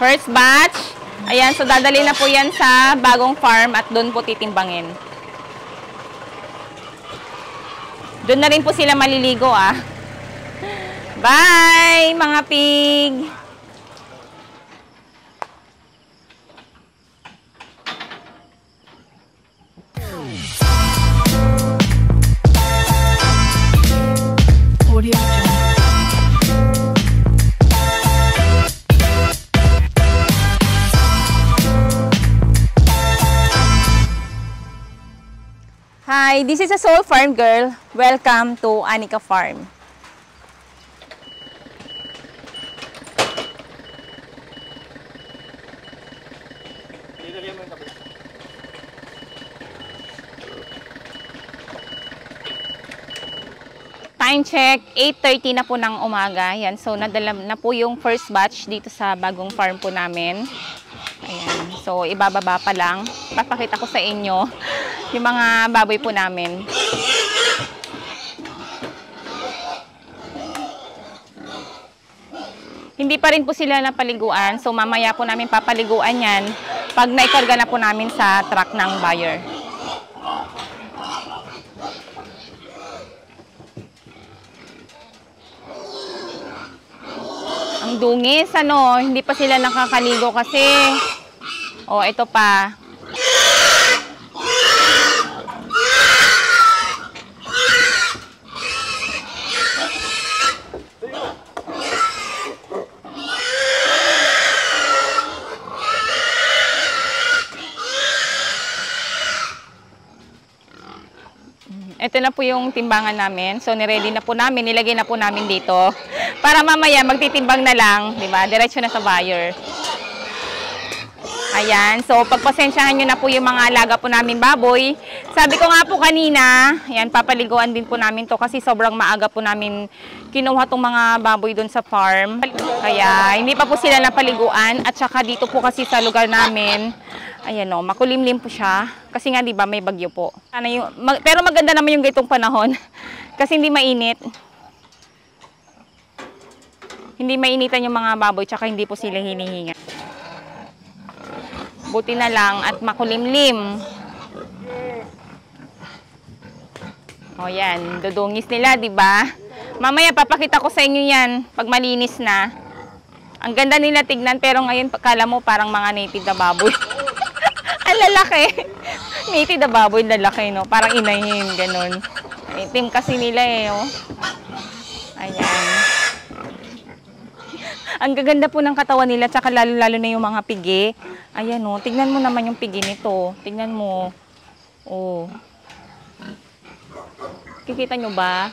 First batch. Ayan, so dadali na po yan sa bagong farm at doon po titimbangin. Doon na rin po sila maliligo ah. Bye mga pig! Hi, this is a Soul Farm girl. Welcome to Anika Farm. Time check, 8:30 na po ng umaga. Yan, so nadala na po yung first batch dito sa bagong farm po namin. Ayan, so ibababa pa lang. Papakita ko sa inyo yung mga baboy po namin. Hindi pa rin po sila napaliguan. So mamaya po namin papaliguan yan pag naikarga na po namin sa truck ng buyer. Ang dungis, ano, hindi pa sila nakakaligo kasi. Oh, ito pa. Ito na po yung timbangan namin. So, niready na po namin. Nilagay na po namin dito. Para mamaya, magtitimbang na lang. Diba? Diretso na sa buyer. Ayan. So, pagpasensyahan nyo na po yung mga alaga po namin baboy. Sabi ko nga po kanina, ayan, papaliguan din po namin to kasi sobrang maaga po namin kinuha tong mga baboy dun sa farm. Kaya, hindi pa po sila napaliguan. At saka dito po kasi sa lugar namin, ayan o, makulimlim po siya. Kasi nga, di ba, may bagyo po. Pero maganda naman yung gaytong panahon. Kasi hindi mainit. Hindi mainitan yung mga baboy, tsaka hindi po sila hinihinga. Buti na lang at makulimlim. O yan, dudungis nila, di ba? Mamaya, papakita ko sa inyo yan pag malinis na. Ang ganda nila tignan, pero ngayon, kala mo parang mga native na baboy. Ang lalaki. Native na baboy, lalaki, no? Parang inahin, ganun. Itim kasi nila eh, oh. Ayan. Ang gaganda po ng katawan nila, tsaka lalo-lalo na yung mga pigi. Ayan, oh. Tignan mo naman yung pigi nito. Tignan mo. Oh. Kikita nyo ba?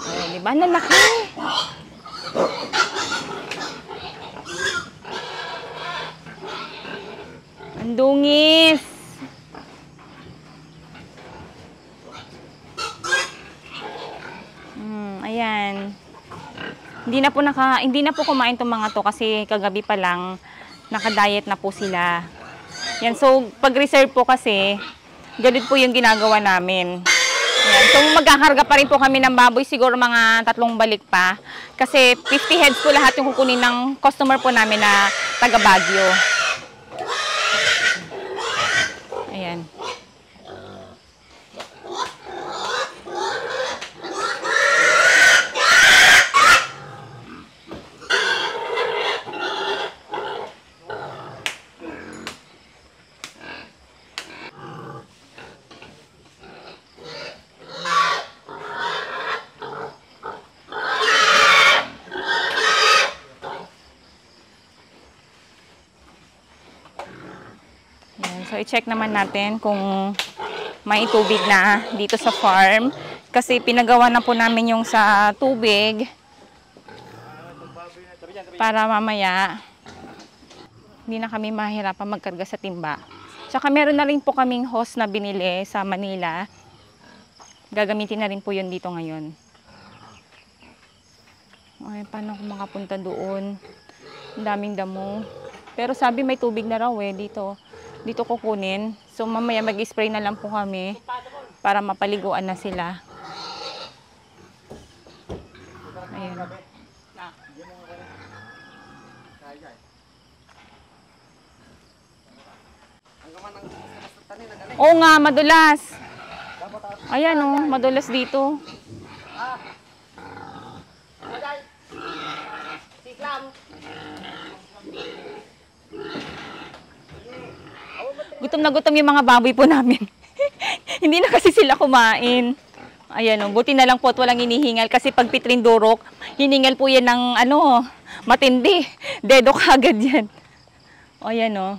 Ayan, diba? Ang lalaki. Ang dungis. Ayan. Hindi na po kumain tong mga to kasi kagabi pa lang naka-diet na po sila. Yan, so pag-reserve po kasi ganun po yung ginagawa namin. Ayan, so magkakarga pa rin po kami ng baboy, siguro mga 3 balik pa. Kasi 50 heads po lahat yung kukunin ng customer po namin na taga Baguio. Ayan. So, i-check naman natin kung may tubig na dito sa farm. Kasi pinagawa na po namin yung sa tubig. Para mamaya, hindi na kami mahirapan magkarga sa timba. Tsaka meron na rin po kaming hose na binili sa Manila. Gagamitin na rin po yun dito ngayon. Ay, paano ako makapunta doon? Ang daming damo. Pero sabi may tubig na raw eh dito. Dito kukunin. So mamaya mag-spray na lang po kami para mapaliguan na sila. Ayan. Oo nga, madulas. Ayan oh, madulas dito. Gutom na gutom yung mga baboy po namin. Hindi na kasi sila kumain. Ayan o, buti na lang po at walang hinihingal kasi pag pitrindurok, hiningal po yan ng ano, matindi. Dedo kagad yan. O ayan o.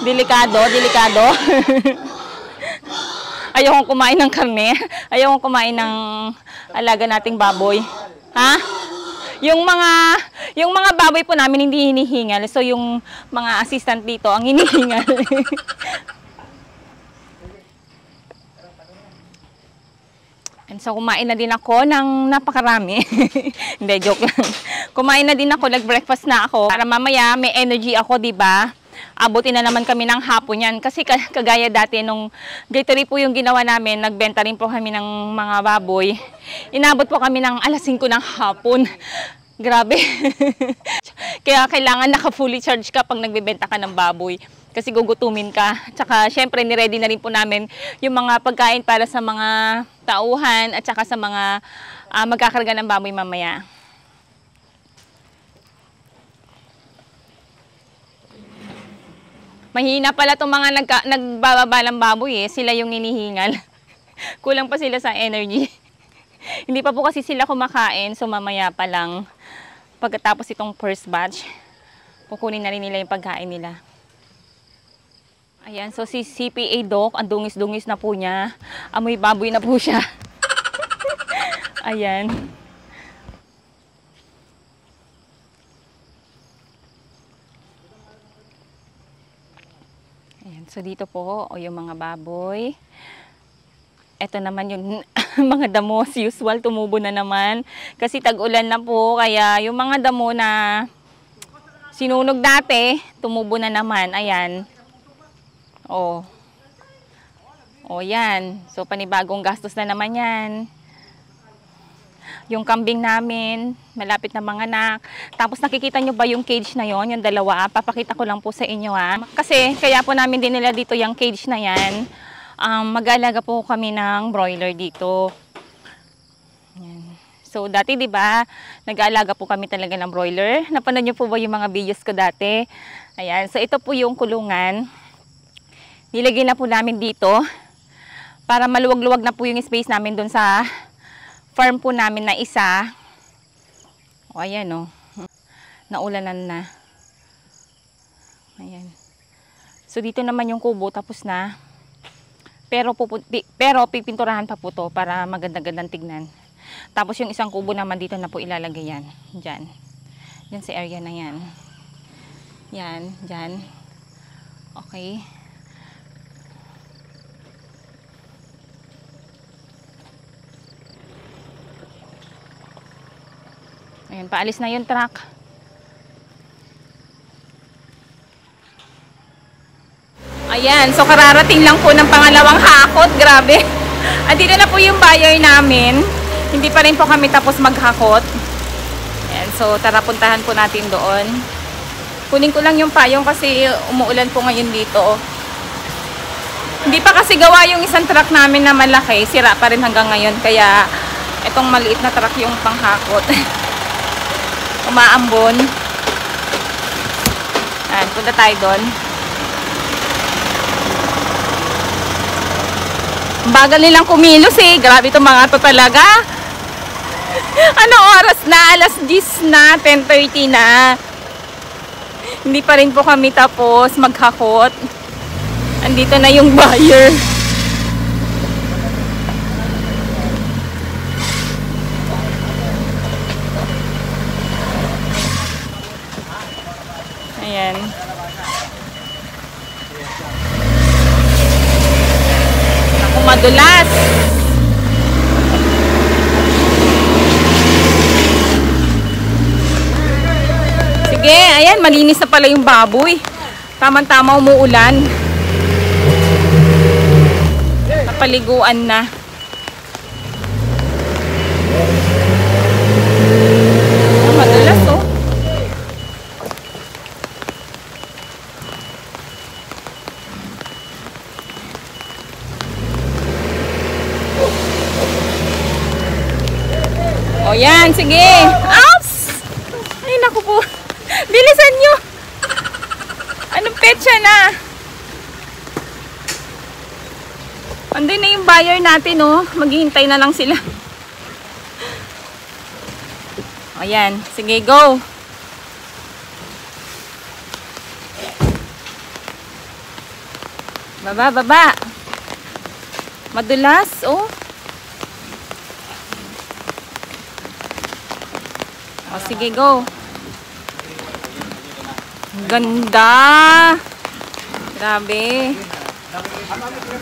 Delikado, delikado. Ayaw kong kumain ng karne. Ayaw kong kumain ng alaga nating baboy. Ha? Yung mga baboy po namin hindi hinihingal. So yung mga assistant dito ang hinihingal. And so kumain na din ako ng napakarami. Hindi, joke lang. Kumain na din ako, nag-breakfast na ako. Para mamaya may energy ako, 'di ba? Abutin na naman kami ng hapon yan. Kasi kagaya dati nung Gatorade po yung ginawa namin, nagbenta rin po kami ng mga baboy. Inabot po kami ng alas 5 ng hapon. Grabe. Kaya kailangan naka-fully charge ka pag nagbebenta ka ng baboy. Kasi gugutumin ka. Tsaka syempre niready na rin po namin yung mga pagkain para sa mga tauhan at saka sa mga magkakarga ng baboy mamaya. Mahina pala itong mga nagbababa ng baboy eh. Sila yung hinihingal. Kulang pa sila sa energy. Hindi pa po kasi sila kumakain. So mamaya pa lang. Pagkatapos itong first batch, kukunin na rin nila yung pagkain nila. Ayan, so si CPA Doc, ang dungis-dungis na po niya. Amoy baboy na po siya. Ayan. Ayan, so dito po, o yung mga baboy. Ito naman yung mga damo, as usual, tumubo na naman. Kasi tag-ulan na po, kaya yung mga damo na sinunog dati, tumubo na naman. Ayan. O. O, yan. So, panibagong gastos na naman yan. Yung kambing namin, malapit na manganak. Tapos nakikita nyo ba yung cage na yon, yung dalawa? Papakita ko lang po sa inyo ha. Kasi kaya po namin din nila dito yung cage na yan. Mag-aalaga po kami ng broiler dito. Yan. So dati 'di ba, nag-aalaga po kami talaga ng broiler. Napanood niyo po ba yung mga videos ko dati? Ayan, so ito po yung kulungan. Nilagay na po namin dito para maluwag-luwag na po yung space namin doon sa farm po namin na isa. O ayan o, naulanan na. Ayan. So dito naman yung kubo, tapos na. Pero pipinturahan pa po to para maganda-gandang tignan. Tapos yung isang kubo naman dito na po ilalagay yan. Diyan. Diyan sa area na yan. Yan. Diyan. Okay. Ayan, paalis na yung truck. Ayan, so kararating lang po ng pangalawang hakot. Grabe. Andito na po yung buyer namin. Hindi pa rin po kami tapos maghakot. Ayan, so tara puntahan po natin doon. Kunin ko lang yung payong kasi umuulan po ngayon dito. Hindi pa kasi gawa yung isang truck namin na malaki. Sira pa rin hanggang ngayon. Kaya itong maliit na truck yung panghakot. Umaambon. Ayan, punta tayo doon. Bagal nilang kumilos eh. Grabe itong mga to talaga. Ano oras na? Alas 10 na. 10:30 na. Hindi pa rin po kami tapos maghakot. Andito na yung buyer. Ayan. Madulas. Sige, ayan, malinis na pala yung baboy. Tama-tama umuulan. Napaliguan na. Madulas oh. sige. Ops! Ay, naku po. Bilisan nyo. Anong petsa na? Andun na yung buyer natin, oh. Maghihintay na lang sila. Ayan. Sige, go. Baba, baba. Madulas, oh. O, sige, go. Ganda. Grabe.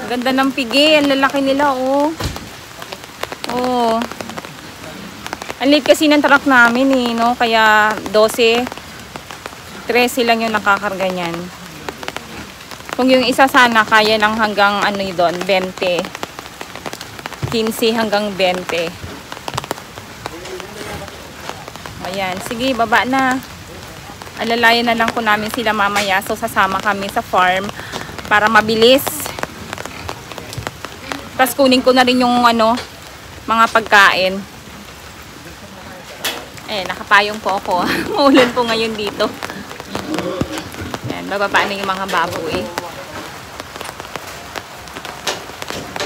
Ganda ng pigi. Ang lalaki nila, oh. Oh. Ang liit kasi ng truck namin, eh, no? Kaya 12, 13 lang yung nakakarga niyan. Kung yung isa sana, kaya lang hanggang ano yun doon, 20. 15 hanggang 20. Ayan. Sige, baba na. Alalayan na lang po namin sila mamaya. So, sasama kami sa farm para mabilis. Tapos, kunin ko na rin yung ano, mga pagkain. Nakapayong po ako. Maulan po ngayon dito. Ayan, bababa na yung mga baboy.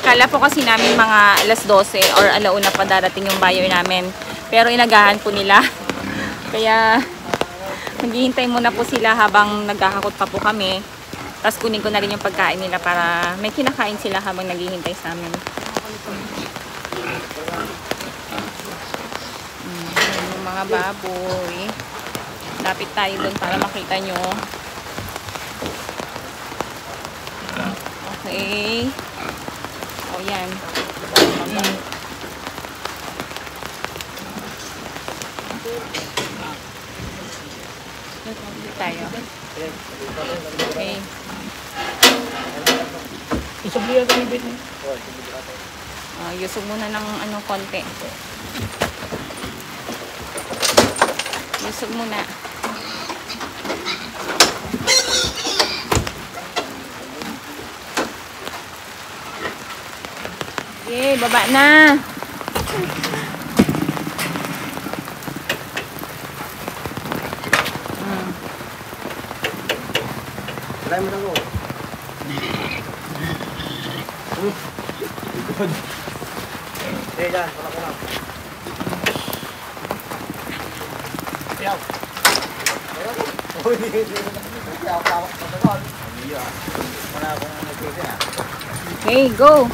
Kala po kasi namin mga alas 12 or alauna pa darating yung buyer namin. Pero inagahan po nila. Kaya maghihintay muna po sila habang nagkakakot pa po kami. Tapos kunin ko na rin yung pagkain nila para may kinakain sila habang naghihintay sa amin. Yung mga baboy. Lapit tayo doon para makita nyo. Okay. O yan. Tayo. Okay. Yusog muna ng ano konti. Yusog muna. Okay, baba na. Try mo na ko. Dyan, wala ko na. Yaw. Okay, go.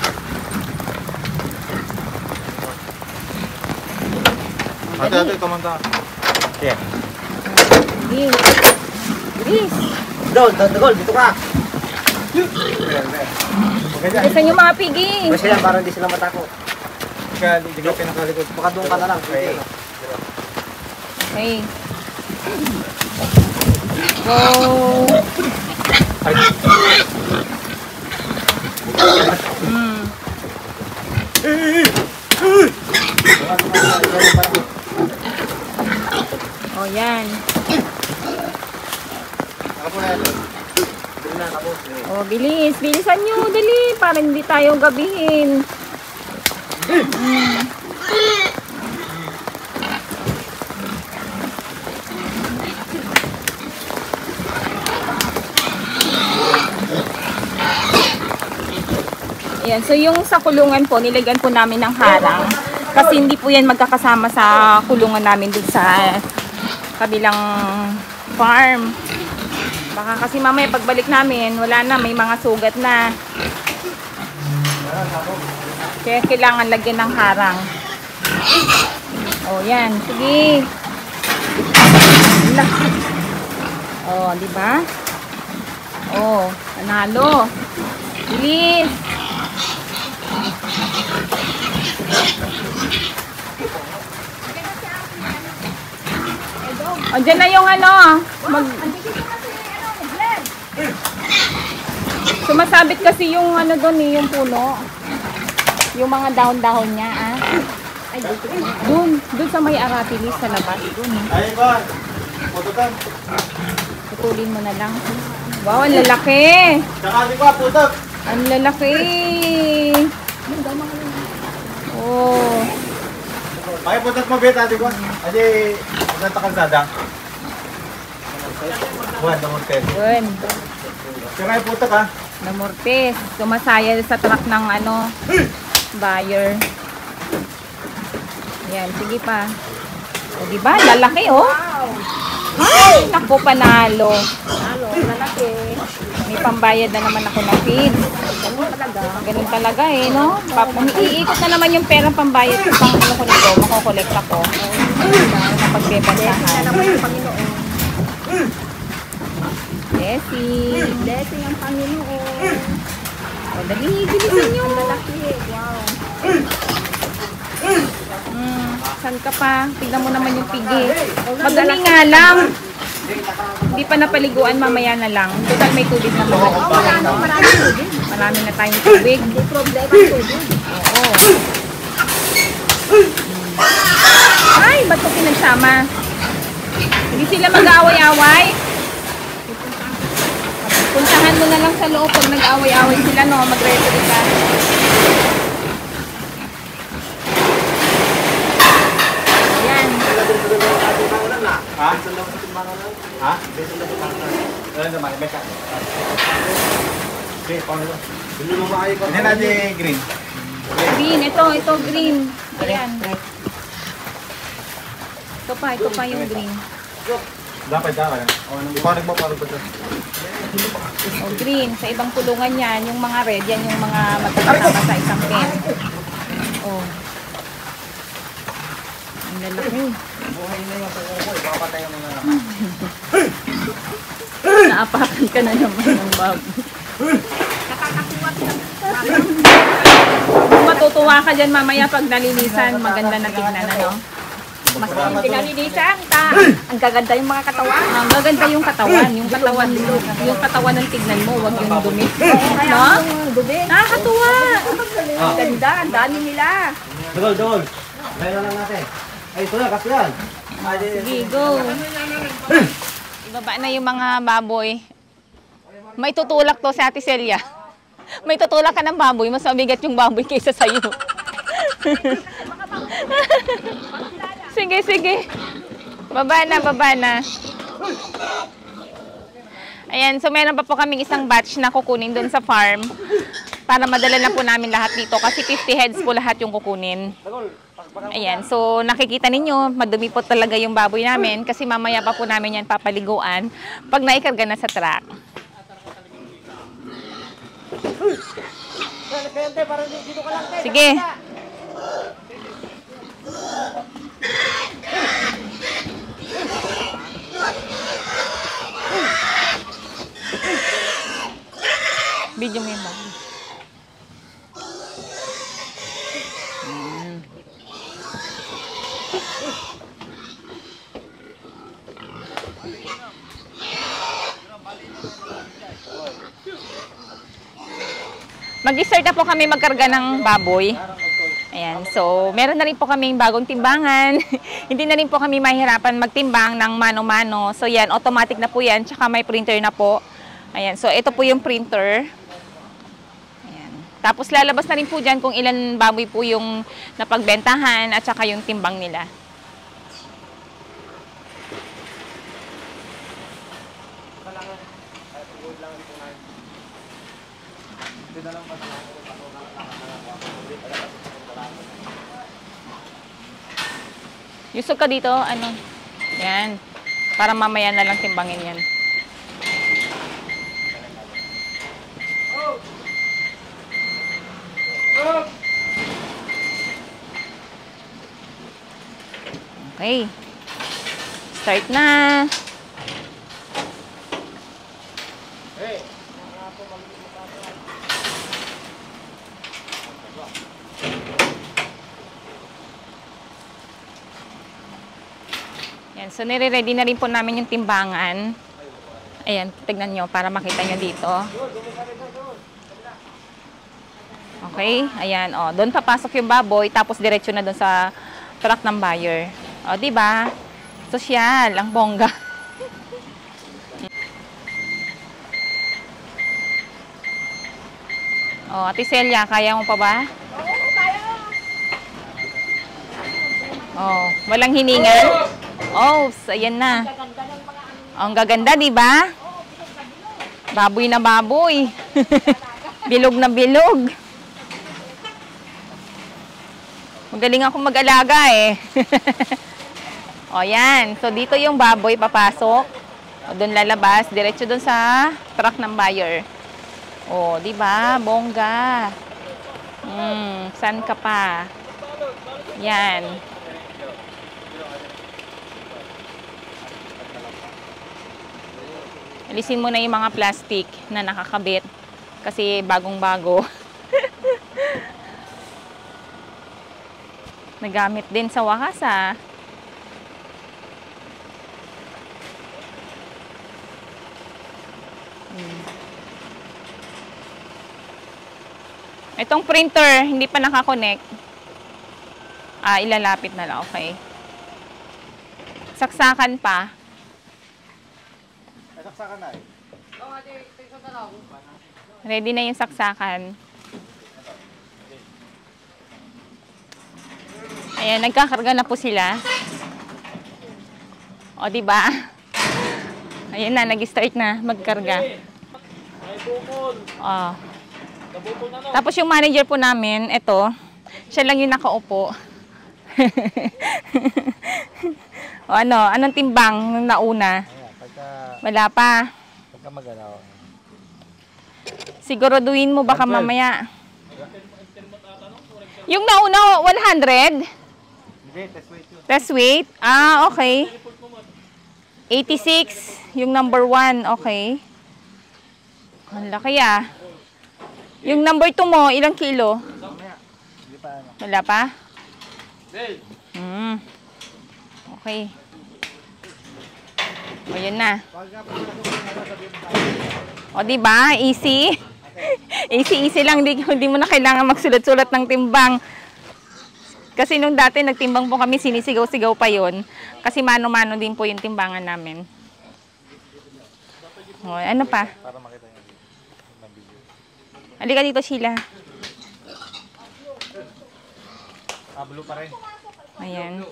Ate, kamanta. Yeah. Bilis. Dol, dito ka. Bilisan yung mga pigi. Basta yan, para hindi sila matako. Hindi ka pinakalikod. Baka doon ka na lang. Okay. Go. Oh, yan. Oh, bilis. Bilisan nyo. Dali. Para hindi tayo gabihin. Ayan. So, yung sa kulungan po, nilagyan po namin ng harang. Kasi hindi po yan magkakasama sa kulungan namin dun sa kabilang farm. Baka kasi mamaya pagbalik namin, wala na, may mga sugat na. Kaya kailangan lagyan ng harang. Oh, yan. Sige. Oh, di ba? Oh, panalo. Bilis. O, dyan na yung ano. Sumasabit kasi yung ano doon eh, yung puno. Yung mga dahon-dahon niya, ah. Ay, doon sa may aratilis sa labas. Doon. Ay, Ivan. Pututan. Putulin mo na lang. Wow, ang lalaki. Saka di ba, putot. Ang lalaki. Oh. Pakipuntat mo, Bet, ate ko. Ate, punta ka kalsada. Buwan, namortes. Yun. Kaya kayo puta ka. Namortes. Sumasaya sa truck ng ano, buyer. Yan, sige pa. O, diba? Lalaki, oh. Ay, naku, panalo. Lalaki. May pambayad na naman ako na feed. Ganun talaga eh, no? Iikot na naman yung perang pambayad ko pang ano ko nito, makokolekt ako. Pagbebentahan. Blessing. Blessing ang Panginoon. O, dali, bilisan nyo. Lalaki. Wow. Saan ka pa? Tignan mo naman yung pigi. Madali nga lang. Hindi pa napaliguan, mamaya na lang. Total may tubig na mga. Marami tubig. Marami na tayong tubig. Hindi problema ang tubig. Oo. Ay, ba't ko pinagsama? Hindi sila mag-aaway-aaway. Puntahan mo na lang sa loob pag nag-aaway-aaway sila, no? Mag-referee ka. Ayan. Ha? Ha? Ano naman, may ka. Okay, paano ito? Hindi natin green. Green, ito green. Ayan. Ito pa yung green. Dapat lang. Iparag mo, parang ba ito? O green, sa ibang kulungan yan, yung mga red, yan yung mga magkakasama sa isang pen. Oh. Ang lalaki. Buhay na yung kuko, ipapatay mo na lang. Naapakan ka na naman ng baboy. Matutuwa ka dyan mamaya pag nalinisan, maganda na tignan, ano? Mas pinalinisan. Ang gaganda yung mga katawan. Ang gaganda yung katawan, yung katawan ng tignan mo, wag yung dumi. No? Dumi. Nakakatuwa. Ang ganda. Ang dami nila. Dol. Dahil na lang natin. Ay, ito na, kasi yan. Sige, go. Ibaba na yung mga baboy. May tutulak to sa Ate Celia. May tutulak ka ng baboy, mas mabigat yung baboy kaysa sa'yo. Sige. Baba na. Ayan, so meron pa po kaming isang batch na kukunin doon sa farm para madala na po namin lahat dito kasi 50 heads po lahat yung kukunin. Ayan, so nakikita ninyo, madumi po talaga yung baboy namin kasi mamaya pa po namin yan papaliguan pag naikarga na sa truck. Sige. Video mo yun ba? Mag-start na po kami magkarga ng baboy. Ayan, so meron na rin po kaming bagong timbangan. Hindi na rin po kami mahirapan magtimbang ng mano-mano. So yan, automatic na po yan, tsaka may printer na po. Ayan, so ito po yung printer. Ayan. Tapos lalabas na rin po dyan kung ilan baboy po yung napagbentahan at tsaka yung timbang nila. Yusog ka dito, ano? Yan. Para mamaya na lang timbangin yan. Okay. Start na. Yan, so nire-ready na rin po namin yung timbangan. Ayan, tignan nyo para makita nyo dito. Okay, ayan, oh, doon papasok yung baboy, tapos diretso na doon sa truck ng buyer. O, diba? Sosyal, ang bongga. O, Ate Celia, kaya mo pa ba? Oo, kaya. Oh, walang hiningan. Oh, ayan na. Ang gaganda, di ba? Baboy na baboy. Bilog na bilog. Magaling ako mag-alaga eh. O yan. So dito yung baboy papasok. O doon lalabas. Diretso doon sa truck ng buyer. O, di ba? Bongga. Saan ka pa? Yan. Alisin mo na yung mga plastic na nakakabit. Kasi bagong-bago. Nagamit din sa wakas ah. Itong printer, hindi pa nakakonect. Ilalapit na lang. Okay. Saksakan pa. Saksakan na eh. Ready na yung saksakan. Ayan, nagkakarga na po sila. O, diba? Ayan na, nag-start na magkarga. O. Tapos yung manager po namin, ito, siya lang yung nakaupo. O ano, anong timbang nung nauna? Wala pa. Pagka magalaw. Siguraduhin mo baka mamaya. Yung nauna, 100? Hindi, test weight yun. Test weight? Okay. 86, yung number 1, okay. Ang laki ah. Yung number 2 mo, ilang kilo? Hindi pa ano. Wala pa? Okay. O, yun na. O, diba? Easy. Easy lang. Hindi mo na kailangan magsulat-sulat ng timbang. Kasi nung dati nagtimbang po kami, sinisigaw-sigaw pa yun. Kasi mano-mano din po yung timbangan namin. O, ano pa? Para makita niyo yung video. Halika dito, Sheila. Blue pa rin. Ayan.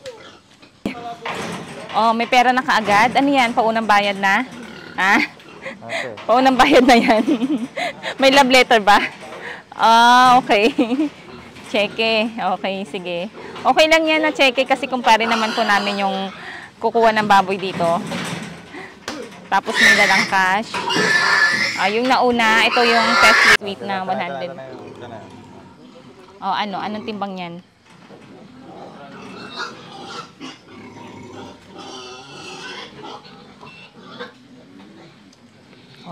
Oh, may pera na kaagad. Ano yan? Paunang bayad na? Ha? Okay. Paunang bayad na yan. May love letter ba? Okay. Cheque. Okay, sige. Okay lang yan na cheque kasi kumpare naman po namin yung kukuha ng baboy dito. Tapos may dalang cash. Yung nauna, ito yung test weight na 100. Anong timbang yan?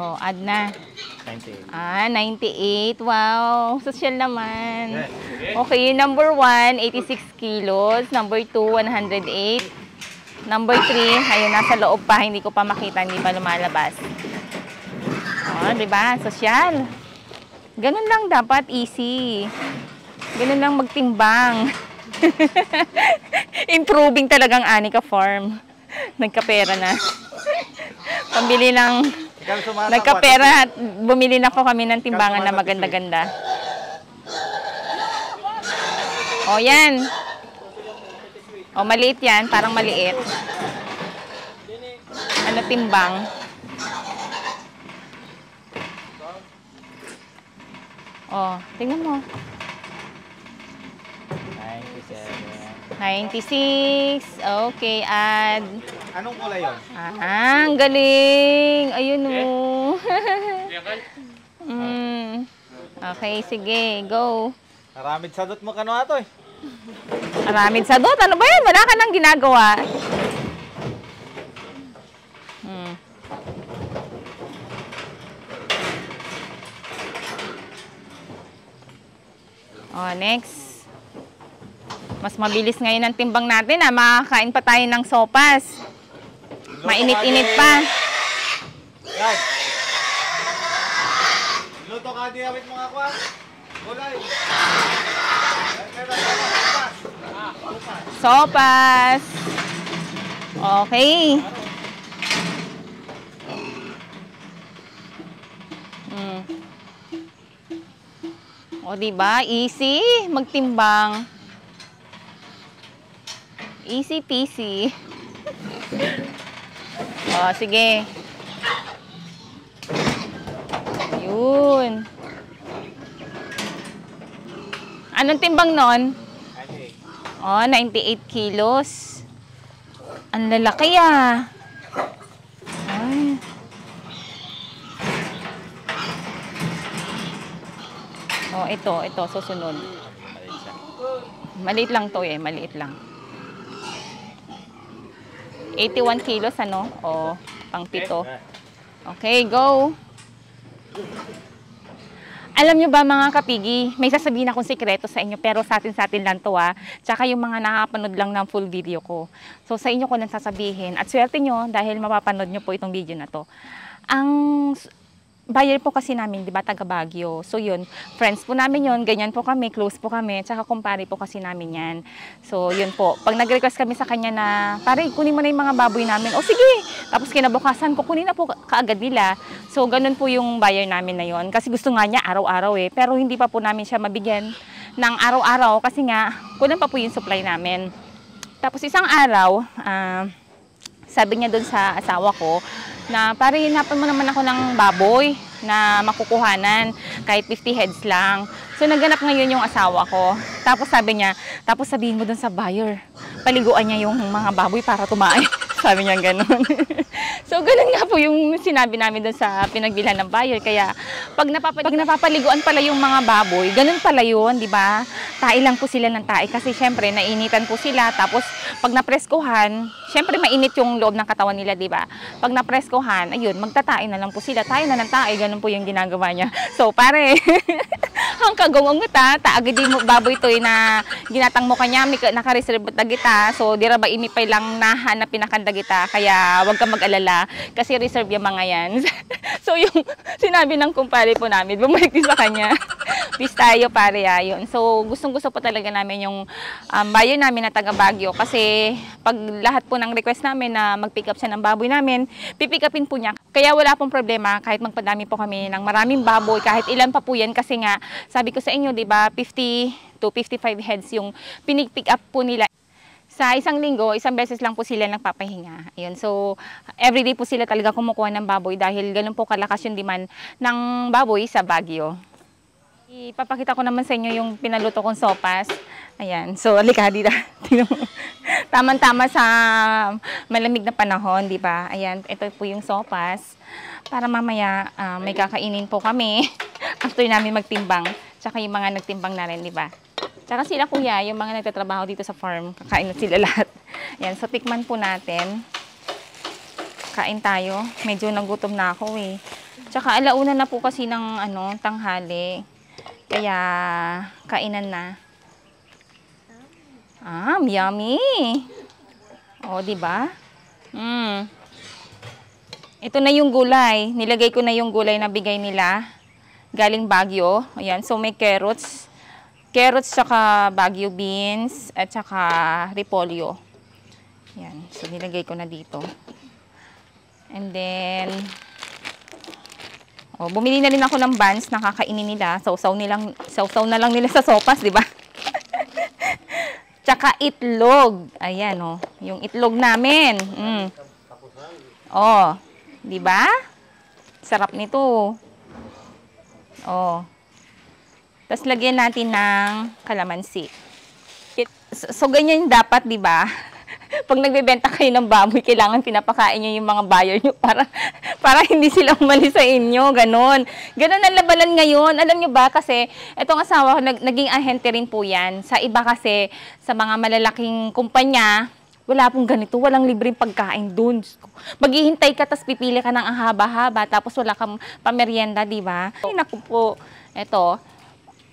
Add na. 98. 98. Wow, social naman. Okay, number 1, 86 kilos. Number 2, 108. Number 3, ayun, nasa loob pa. Hindi ko pa makita, hindi pa lumalabas. Diba? Social. Ganun lang dapat, easy. Ganun lang magtimbang. Improving talagang Anika Farm. Nagkapera na. Pambili ng... Nagkapera at bumili na po kami ng timbangan na maganda-ganda. Yan. Maliit yan. Parang maliit. Ano timbang? Tingnan mo. 96. Okay, add. Anong kulay yun? Ang galing. Ayun o. Okay, sige. Go. Aramid sadot mo kano ato eh. Aramid sadot? Ano ba yan? Wala ka nang ginagawa. Next. Mas mabilis ngayon ang timbang natin. Makakain pa tayo ng sopas. Mainit-init pa. Yan. Luto ka di awit mga kwan. Gulay. Sopas. Okay. Diba? Easy magtimbang. Easy peasy. O, sige. Yun. Anong timbang nun? O, 98 kilos. Ang lalaki ah. Ay. O, ito, susunod. Maliit lang to eh, maliit lang. 81 kilos, ano? O, pang 7. Okay, go! Alam nyo ba mga kapigi, may sasabihin akong sikreto sa inyo, pero sa atin lang to ah. Tsaka yung mga nakapanood lang ng full video ko. So sa inyo ko lang sasabihin, at swerte nyo dahil mapapanood nyo po itong video na to. Ang buyer po kasi namin, di ba, taga Baguio. So yun, friends po namin yun, ganyan po kami, close po kami, tsaka kumpare po kasi namin yan. So yun po, pag nag-request kami sa kanya na, pare, kunin mo na yung mga baboy namin. O sige! Tapos kinabukasan ko, kunin na po kaagad nila. So ganun po yung buyer namin na yun. Kasi gusto nga niya araw-araw eh, pero hindi pa po namin siya mabigyan ng araw-araw kasi nga, kulang pa po yung supply namin. Tapos isang araw, sabi niya doon sa asawa ko, na pare, hinapan mo naman ako ng baboy na makukuhanan, kahit 50 heads lang. So naghanap ngayon yung asawa ko. Tapos sabi niya, tapos sabihin mo doon sa buyer, paliguan niya yung mga baboy para tumae. Sabi niya gano'n. So gano'n nga po yung sinabi namin doon sa pinagbilhan ng buyer. Kaya pag napapaliguan pala yung mga baboy, gano'n pala yun, di ba? Tae lang po sila ng tae kasi syempre nainitan po sila. Tapos pag napreskuhan, syempre mainit yung loob ng katawan nila, di ba? Pag napreskuhan, ayun, magtatae na lang po sila. Tae na ng tae, gano'n po yung ginagawa niya. So pare, ang kagawang ta, taagad di mo baboy to na ginatang mo kanya, nakareserve dagita. So dira ba imipay lang nahanap pinakanda kita, kaya wag kang mag-alala kasi reserve yung mga yan. So yung sinabi ng kumpare po namin, bumalik din sa kanya. Peace tayo pare yun. So gustong-gusto po talaga namin yung buyer namin na taga Baguio kasi pag lahat po ng request namin na mag-pick up siya ng baboy namin, pipick upin po niya. Kaya wala pong problema kahit magpadami po kami ng maraming baboy, kahit ilan pa po yan kasi nga sabi ko sa inyo, di ba, 50 to 55 heads yung pinipick up po nila. Sa isang linggo, isang beses lang po sila nagpapahinga. Ayun. So, everyday po sila talaga kumukuha ng baboy dahil ganun po kalakas yung demand ng baboy sa Baguio. Ipapakita ko naman sa inyo yung pinaluto kong sopas. Ayan. So, alika dito. Tama-tama sa malamig na panahon, di ba? Ayan. Ito po yung sopas. Para mamaya may kakainin po kami after namin magtimbang. Tsaka yung mga nagtimbang na rin, di ba? Tsaka sila kuya, yung mga nagtatrabaho dito sa farm, kakain na sila lahat. Yan, so tikman po natin. Kain tayo. Medyo nagutom na ako eh. Tsaka alauna na po kasi ng tanghali. Kaya kainan na. Yummy. O, di ba? Ito na yung gulay. Nilagay ko na yung gulay na bigay nila. Galing Baguio. Ayan, so may carrots. Carrots, tsaka Baguio beans, at tsaka repolyo. Yan. So, nilagay ko na dito. And then, bumili na rin ako ng buns na kakainin nila. Sausaw na lang nila sa sopas, di ba? Tsaka itlog. Ayan, yung itlog namin. Di ba? Sarap nito. Tapos lagyan natin ng kalamansi. So ganyan yung dapat, di ba? Pag nagbebenta kayo ng baboy, kailangan pinapakain nyo yung mga buyer nyo para hindi sila umalis sa inyo. Ganon. Ganon ang labanan ngayon. Alam nyo ba? Kasi itong asawa ko, naging ahente rin po yan. Sa iba kasi, sa mga malalaking kumpanya, wala pong ganito. Walang libreng pagkain dun. Maghihintay ka, tapos pipili ka ng haba-haba, tapos wala kang pamerienda, di ba? Ay, naku po.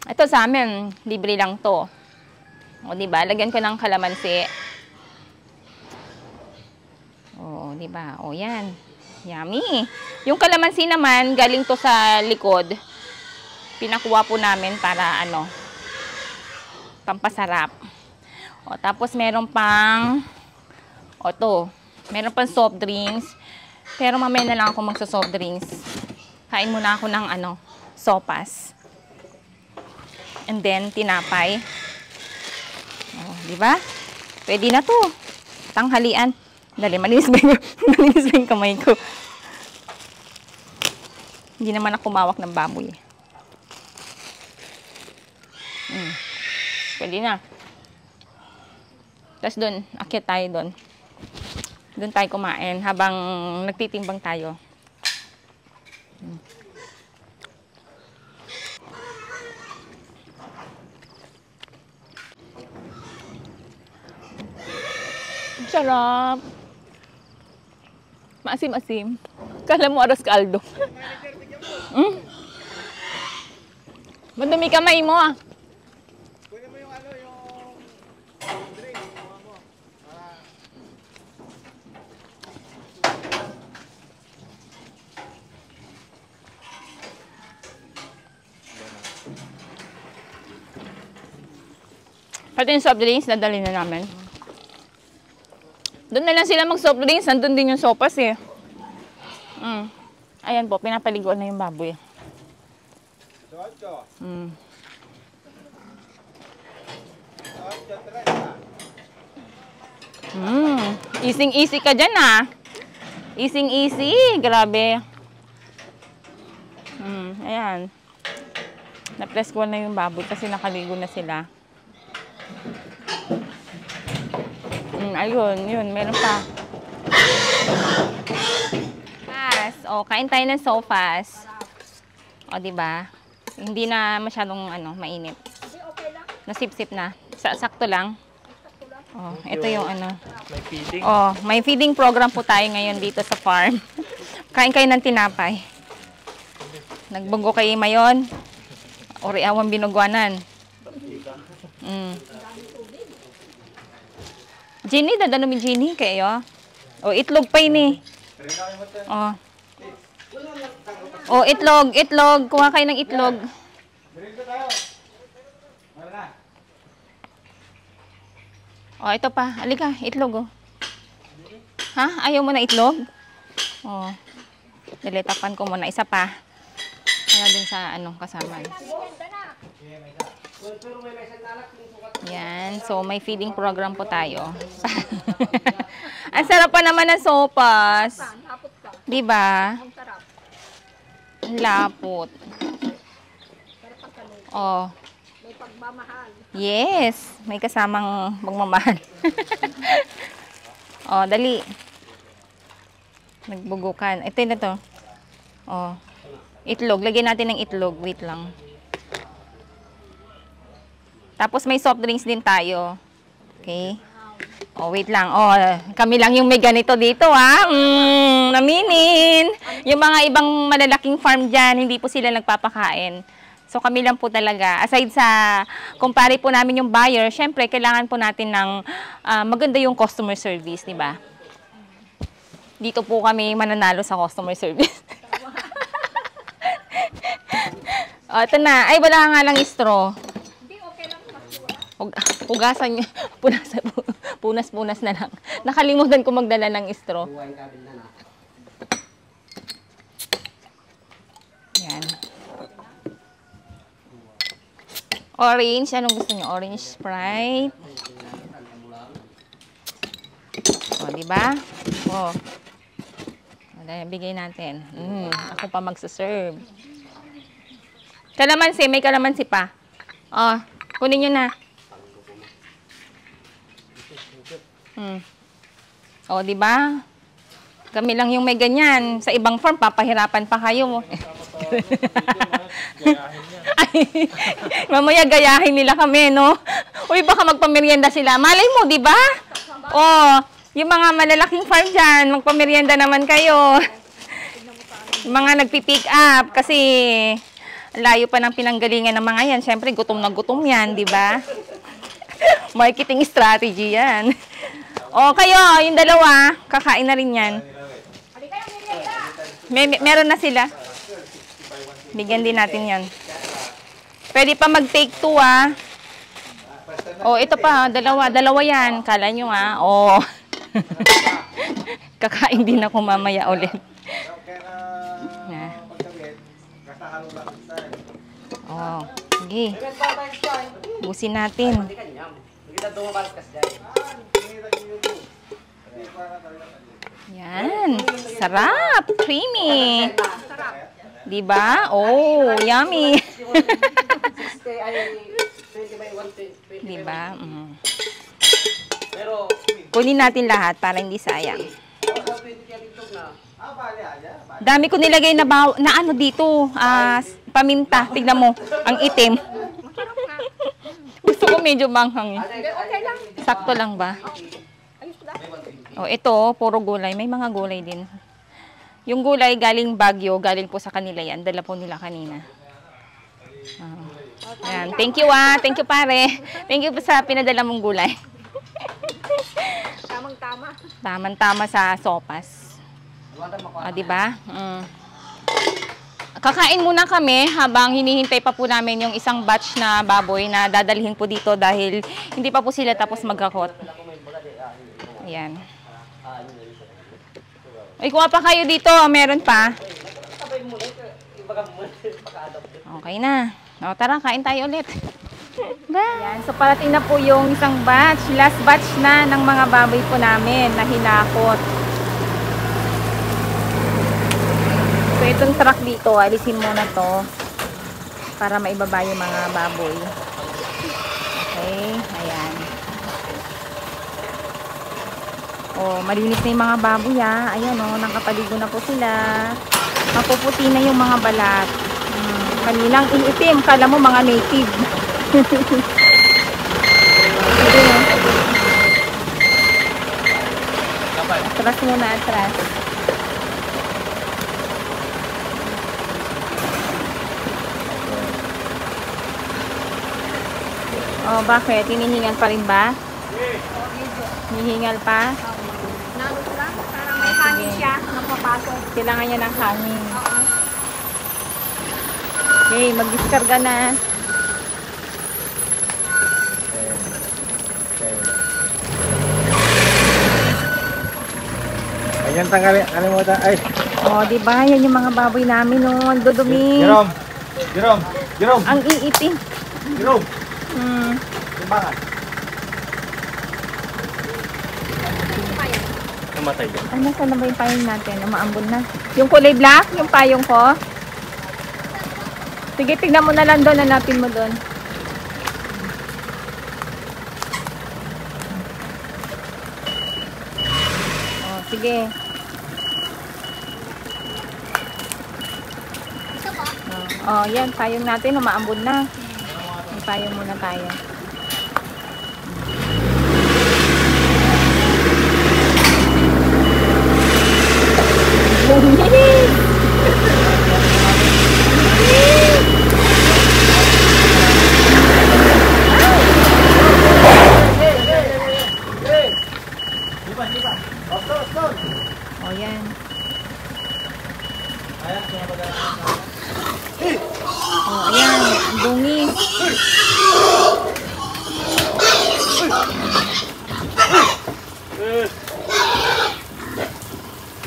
Ito sa amin, libre lang to. O, diba? Lagyan ko ng kalamansi. O, diba? O, yan. Yummy. Yung kalamansi naman, galing to sa likod. Pinakuha po namin para, pampasarap. O, tapos meron pang, meron pang soft drinks. Pero mamaya na lang ako magsa-soft drinks. Kain muna ako ng, sopas. And then, tinapay. Oh, di ba? Pwede na to. Tanghalian. Dali, malinis ba yung kamay ko? Hindi naman ako kumawak ng baboy. Pwede na. Tapos doon, akyat tayo doon. Doon tayo kumain habang nagtitimbang tayo. Sarap. Maasim-asim. Kala mo aros kaldo. Madumi kamay mo ah. Kunin mo yung ano, yung drink. Kuha mo. Pati yung soft drinks, nadali na namin. Doon na lang sila mag-soft drinks. Nandun din yung sopas eh. Ayan po, pinapaliguan na yung baboy. Easy-easy ka dyan ah. Easy-easy. Grabe. Ayan. Na-press ko na yung baboy kasi nakaligo na sila. Ayun, yun. Meron pa. O, kain tayo ng sopas. O, diba? Hindi na masyadong, mainit. Nasip-sip na. Sakto lang. O, ito yung, May feeding. O, may feeding program po tayo ngayon dito sa farm. Kain kayo ng tinapay. Nagbugo kay Mayon. Ori awang binugwanan. Jenny, dadano mi Jenny kayo. O, itlog pa ini. O. O, itlog. Kuha kayo ng itlog. O, ito pa. Halika, itlog, o. Ha? Ayaw mo na itlog? O. Dilitapan ko muna. Isa pa. Kaya din sa, kasama. Yan. So, may feeding program po tayo. Ang sarap pa naman ng sopas. Diba? Ang lapot. Oh. May pagmamahal. Yes. May kasamang magmamahal. Oh, dali. Nagbugukan. Ito na to. Oh. Itlog. Lagyan natin ng itlog. Wait lang. Tapos may soft drinks din tayo. Okay. Oh, wait lang. Oh, kami lang yung may ganito dito, ha? Naminin. Yung mga ibang malalaking farm dyan, hindi po sila nagpapakain. So, kami lang po talaga. Aside sa, kumpare po namin yung buyer, syempre, kailangan po natin ng maganda yung customer service, di ba? Dito po kami mananalo sa customer service. Oh, ito na. Ay, wala nga lang straw. Hugasan niya. Punas-punas na lang. Nakalimutan ko magdala ng straw. Yan. Orange. Anong gusto niyo? Orange Sprite. O, diba? O. Bigay natin. Ako pa magsaserve. Kalamansi. May kalamansi pa. O, kunin nyo na. O, di ba? Kami lang yung may ganyan. Sa ibang farm, papahirapan pa kayo. Mamaya gayahin nila kami, no? Uy, baka magpamerienda sila. Malay mo, di ba? O, yung mga malalaking farm dyan, magpamerienda naman kayo. Yung mga nagpipick up, kasi layo pa ng pinanggalingan ng mga yan. Siyempre, gutom na gutom yan, di ba? Marketing strategy yan. O, kayo, yung dalawa, kakain na rin yan. Meron na sila. Bigyan din natin yan. Pwede pa mag-take 2, ah. O, ito pa, dalawa yan. Kala nyo, ah. O. Kakain din ako mamaya ulit. O, sige. Busin natin. Yan. Sarap. Creamy. Diba? Oh, yummy. Diba? Mm. Kunin natin lahat para hindi sayang. Dami ko nilagay na, na ano dito, paminta. Tignan mo, ang itim. Gusto ko medyo manghang eh. Okay lang. Sakto lang ba? Oh, ito, puro gulay. May mga gulay din. Yung gulay galing Baguio, galing po sa kanila yan. Dala po nila kanina. Ayan. Thank you Thank you pare. Thank you po sa pinadala mong gulay. Tamang-tama. Tamang-tama sa sopas. Diba? Kakain muna kami habang hinihintay pa po namin yung isang batch na baboy na dadalhin po dito dahil hindi pa po sila tapos magkakot. Ayan. Ay, kuha pa kayo dito. Meron pa. Okay na. O, tara, kain tayo ulit. Ayan. So, parating na po yung isang batch. Last batch na ng mga baboy po namin na hinakot. So, itong truck dito, alisin muna to para maibaba yung mga baboy. Okay. Ayan. Oh, malinis na yung mga baboy ah. Ayan oh, nakapaligo na po sila. Mapuputi na yung mga balat. Kanilang initim. Kala mo mga native. Atras muna, atras. Oh, bakit? Hinihingal pa rin ba? Hinihingal pa? Nalos lang. Para may hangin siya. Napapasok. Kailangan niya ng hangin. Okay, mag-discarga na. Ayan, kalimutan. Ay. Oh, di ba? Yan yung mga baboy namin, oh. Ang dudumi. Jerome. Ang iitim. Jerome. Timbangan. Namatay din. Ano, saan na ba yung payong natin? Umaambon na. Yung kulay black, yung payong ko. Sige, tignan mo na lang doon. Hanapin mo doon. Oh, sige. Oh, yan. Payong natin. Umaambon na. May payong muna tayo. Oh, yan. Oh, ayan. Ang dungis.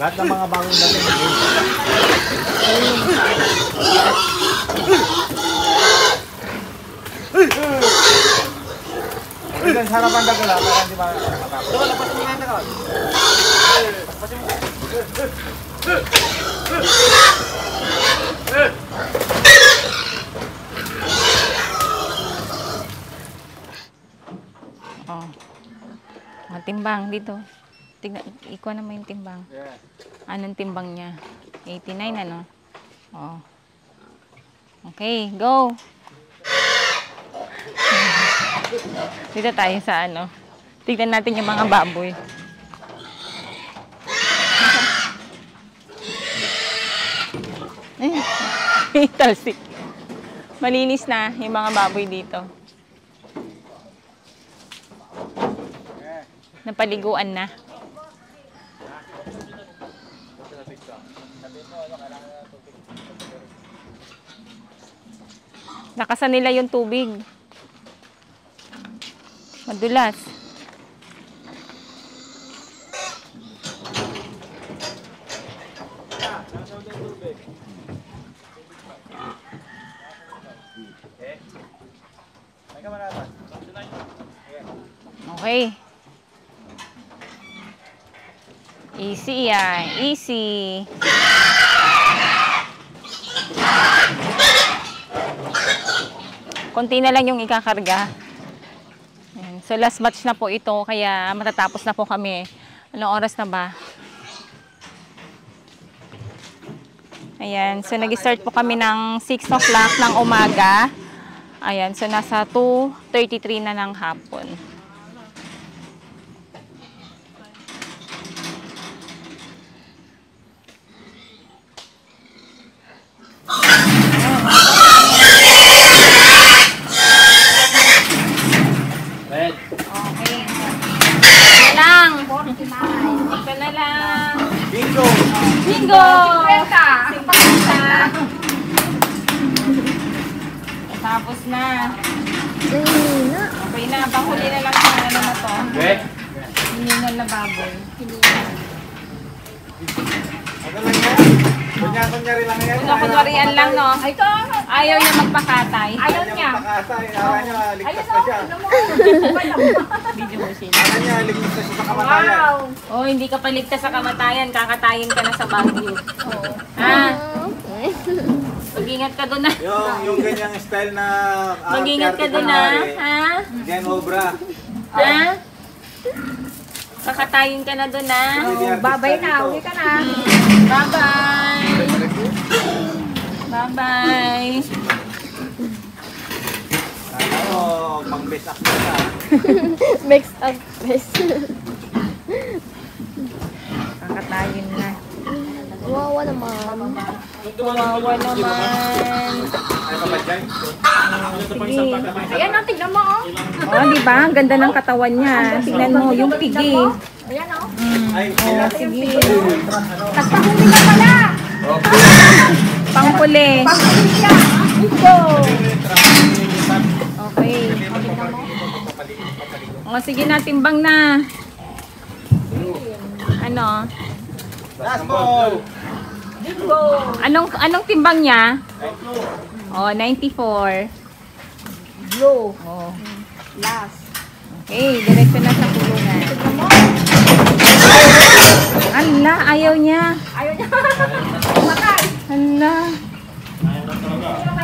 Lahat ng mga bagong natin. Ilan sa harapan na gula para hindi makakapos. Doon, lapasin mo nga na kawan. Lapasin mo. Oh. Matimbang dito. Tignan, ikuha naman yung timbang. Anong timbang niya? 89 ano? Oh. Okay, go. Dito tayo sa ano. Tignan natin yung mga baboy. Talsik. Malinis na yung mga baboy dito. Napaliguan na. Nakasan nila yung tubig. Madulas. Okay. Easy yan. Easy. Konti na lang yung ikakarga. Ayan. So last batch na po ito, kaya matatapos na po kami. Anong oras na ba? Ayan, so nag-start po kami ng 6 o'clock ng umaga. Ayan, so nasa 2:33 na ng hapon. Red. Okay. Ito lang. Ito na lang. Bingo. Bingo! 50. Tapos na. Okay na. Panghuli na lang sa ano na to. Red. Hiningal na baboy. Ano lang yan? Kunya-kunyari lang yan. Kunwarian lang, no? Ito. Ayaw niya magpakatay. Ayaw niya. Pakasay. Akala niya, ligtas na siya. Video mo siya. Akala niya, ligtas na siya sa kamatayan. Wow. Oh, hindi ka paligtas sa kamatayan. Kakatayin ka na sa Baguio. Ha? Mag-ingat ka doon na. Yung ganyang style na... Mag-ingat ka doon na. Ha? Gen Obra. Ha? Kakatayin ka na doon na. Babay na. Uwi ka na. Bye-bye. Bye-bye. Ano, pang best actor ka. Mixed up best. Kakatayin na. Wawa naman. Kawawa naman. Ay, kapadyan. Sige. Ayan, oh, tignan mo, oh. Oh, di ba? Ang ganda ng katawan niya. Tingnan mo, yung pigi. Ayan, oh. Ay, Oh, sige. Nagpahuli ka pala. Pangpuli. Pahuli siya. Ito. Okay. O, sige na, timbang na. Ano? last ball. Anong timbang niya? Oh, 94. Blue. Oh. Last. Okay, diretso na sa kulungan. Ala, ayaw niya. Ayaw niya. Matay. Ala.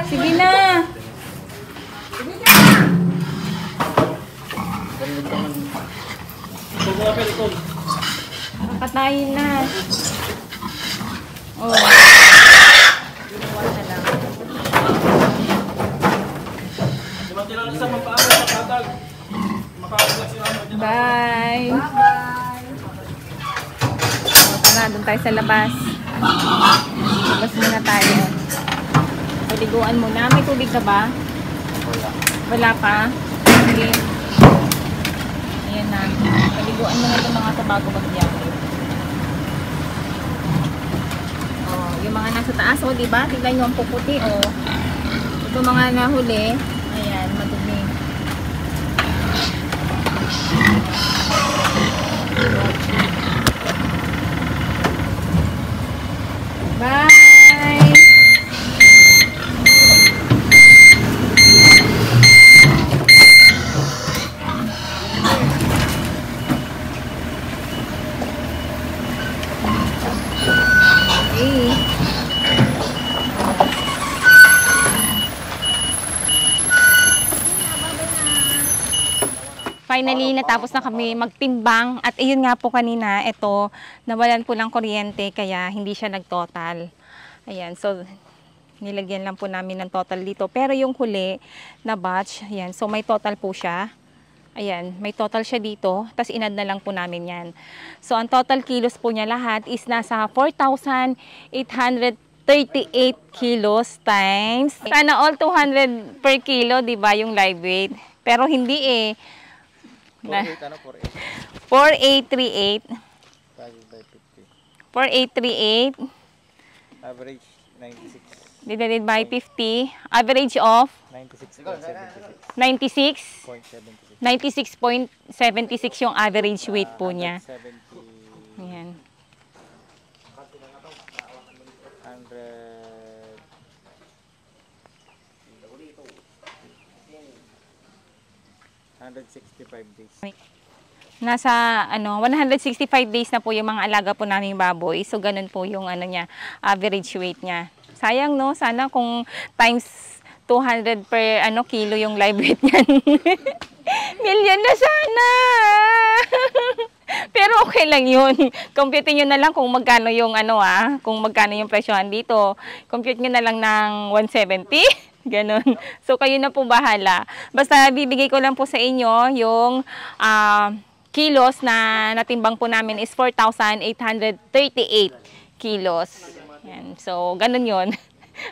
Sige na. Nakatayin na. Oh. Ginawa na lang. Bye. Bye. O, tara, doon tayo sa labas. Labas muna tayo. Paliguan muna. May tubig ka ba? Wala pa? Sige. Ayan na. Paliguan mo na itong mga tabago bagyahe. Oh, yung mga nasa taas, oh, diba? Tignan nyo ang puputi, oh. Ito mga nahuli. Ayan, madumi. Bye! Finally, natapos na kami magtimbang at ayun nga po kanina, ito, nawalan po ng kuryente kaya hindi siya nag-total. Ayan, so nilagyan lang po namin ng total dito. Pero yung huli na batch, ayan, so may total po siya. Ayan, may total siya dito, tas inad na lang po namin yan. So ang total kilos po niya lahat is nasa 4,838 kilos times. Sana all 200 per kilo, di ba, yung live weight. Pero hindi eh. 4838. 4838. Average 96. Divided by 50. Average of 96.76. 96.76 yung average weight po niya. 70. Ayan. 165 days. Nasa 165 days na po yung mga alaga po naming baboy. So ganun po yung niya, average weight niya. Sayang no, sana kung times 200 per kilo yung live weight niyan. Million na sana. Pero okay lang yun. Compute nyo na lang kung magkano yung kung magkano yung presyohan dito. Compute nyo na lang ng 170. Ganon. So kayo na po bahala. Basta bibigay ko lang po sa inyo yung kilos na natimbang po namin is 4,838 kilos. Yan. So, ganun yun.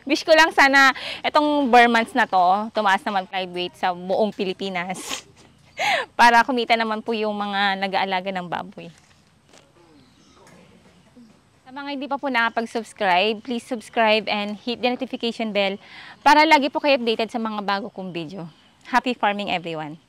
Wish ko lang sana itong bare months na to, tumaas naman live weight sa buong Pilipinas. Para kumita naman po yung mga nag-aalaga ng baboy. Sa mga hindi pa po nakapag-subscribe, please subscribe and hit the notification bell para lagi po kayo updated sa mga bago kong video. Happy farming everyone!